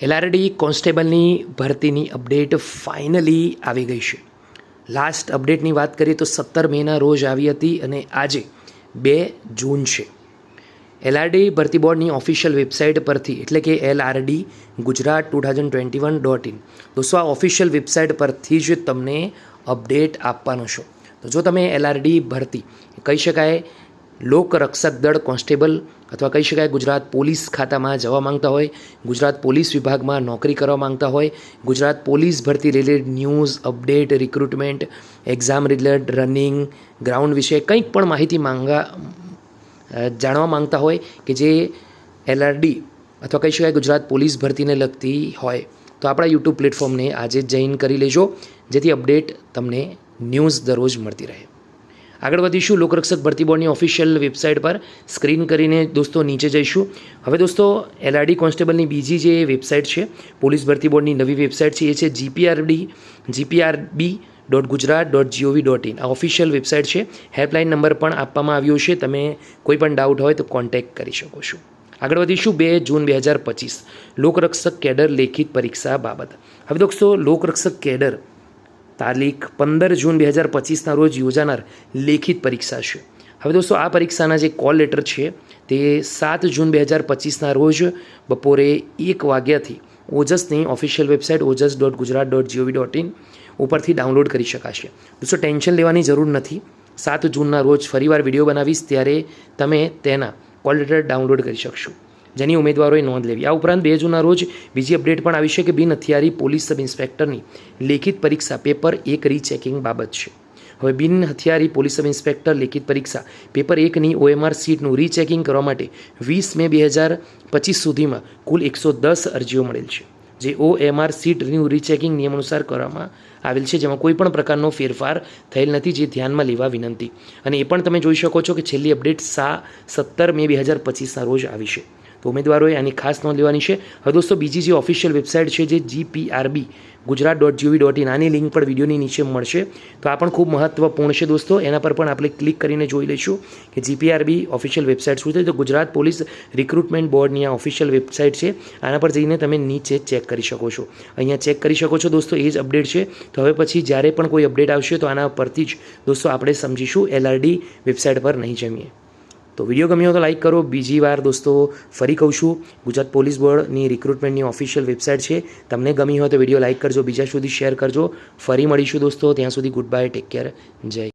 LRD કોન્સ્ટેબલની ભરતીની update finally આવી ગઈ છે. લાસ્ટ અપડેટની વાત કરીએ તો 17 મેના રોજ આવી હતી અને આજે 2 જૂન છે. એલઆરડી ભરતી બોર્ડની ઓફિશિયલ વેબસાઇટ પરથી એટલે કે LRD ગુજરાત 2021.in દોસ્તો આ ઓફિશિયલ વેબસાઇટ પરથી જ તમને અપડેટ આપવાનો છો. તો જો તમે એલઆરડી ભરતી કહી શકાય લોકરક્ષક દળ કોન્સ્ટેબલ અથવા કહી શકાય ગુજરાત પોલીસ ખાતામાં જવા માંગતા હોય, ગુજરાત પોલીસ વિભાગમાં નોકરી કરવા માંગતા હોય, ગુજરાત પોલીસ ભરતી related news, update, recruitment, exam related, running, ground વિશે કંઈક પણ માહિતી જાણવા માંગતા હોય કે જે એલઆરડી અથવા કહી શકાય ગુજરાત પોલીસ ભરતીને લગતી હોય તો આપણા યુટ્યુબ પ્લેટફોર્મને આજે જ જોઈન કરી લેજો, જેથી અપડેટ તમને ન્યૂઝ દરરોજ મળતી રહે. આગળ વધીશું લોકરક્ષક ભરતી બોર્ડની ઓફિશિયલ વેબસાઇટ પર. સ્ક્રીન કરીને દોસ્તો નીચે જઈશું. હવે દોસ્તો એલઆરડી કોન્સ્ટેબલની બીજી જે વેબસાઇટ છે, પોલીસ ભરતી બોર્ડની નવી વેબસાઇટ છે, એ છે gprb.gujarat.gov.in. આ ઓફિશિયલ વેબસાઇટ છે. હેલ્પલાઇન નંબર પણ આપવામાં આવ્યો છે, તમે કોઈ પણ ડાઉટ હોય તો કોન્ટેક્ટ કરી શકો છો. આગળ વધીશું 2 જૂન 2025 લોકરક્ષક કેડર લેખિત પરીક્ષા બાબત. હવે દોસ્તો લોકરક્ષક કેડર તારીખ 15 જૂન 2025ના રોજ યોજાનાર લેખિત પરીક્ષા છે. હવે દોસ્તો આ પરીક્ષાના જે કોલ લેટર છે તે 7 જૂન 2025ના રોજ બપોરે 1 વાગ્યાથી ઓજસની ઓફિશિયલ વેબસાઇટ ojas.gujarat.gov.in ઉપરથી ડાઉનલોડ કરી શકાશે. દોસ્તો ટેન્શન લેવાની જરૂર નથી. 7 જૂનના રોજ ફરીવાર વિડીયો બનાવીશ ત્યારે તમે તેના કોલ લેટર ડાઉનલોડ કરી શકશો, જેની ઉમેદવારોએ નોંધ લેવી. આ ઉપરાંત 2 જૂનના રોજ બીજી અપડેટ પણ આવી છે કે બિન હથિયારી પોલીસ સબ ઇન્સ્પેક્ટરની લેખિત પરીક્ષા પેપર 1 રીચેકિંગ બાબત છે. હવે બિન હથિયારી પોલીસ સબ ઇન્સ્પેક્ટર લેખિત પરીક્ષા પેપર 1ની OMR સીટનું રીચેકિંગ કરવા માટે 20 મે 2025 સુધીમાં કુલ 110 અરજીઓ મળેલ છે. જે OMR સીટનું રીચેકિંગ નિયમ અનુસાર કરવામાં આવેલ છે, જેમાં કોઈ પણ પ્રકારનો ફેરફાર થયેલ નથી, જે ધ્યાનમાં લેવા વિનંતી. અને એ પણ તમે જોઈ શકો છો કે છેલ્લી અપડેટ 17 મે 2025ના રોજ આવી છે. તો ઉમેદવારોએ આની ખાસ નોંધ લેવાની છે. હવે દોસ્તો બીજી જે ઓફિશિયલ વેબસાઇટ છે જે gprb.gujarat.gov.in, આની લિંક પણ વિડીયોની નીચે મળશે. તો આ પણ ખૂબ મહત્વપૂર્ણ છે દોસ્તો, એના પર પણ આપણે ક્લિક કરીને જોઈ લઈશું કે GPRB ઓફિશિયલ વેબસાઇટ શું છે. તો ગુજરાત પોલીસ રિક્રુટમેન્ટ બોર્ડની આ ઓફિશિયલ વેબસાઇટ છે, આના પર જઈને તમે નીચે ચેક કરી શકો છો. અહીંયા ચેક કરી શકો છો દોસ્તો, એ જ અપડેટ છે. તો હવે પછી જ્યારે પણ કોઈ અપડેટ આવશે તો આના પરથી જ દોસ્તો આપણે સમજીશું, એલઆરડી વેબસાઇટ પર નહીં જમીએ. તો વિડીયો ગમ્યો તો લાઇક કરો. બીજી વાર દોસ્તો ફરી કહું છું, ગુજરાત પોલીસ બોર્ડની રિક્રુટમેન્ટની ઓફિશિયલ વેબસાઇટ છે. તમને ગમી હોય તો વિડીયો લાઇક કરજો, બીજા સુધી શેર કરજો. ફરી મળીશું દોસ્તો, ત્યાં સુધી ગુડ બાય, ટેક કેર, જય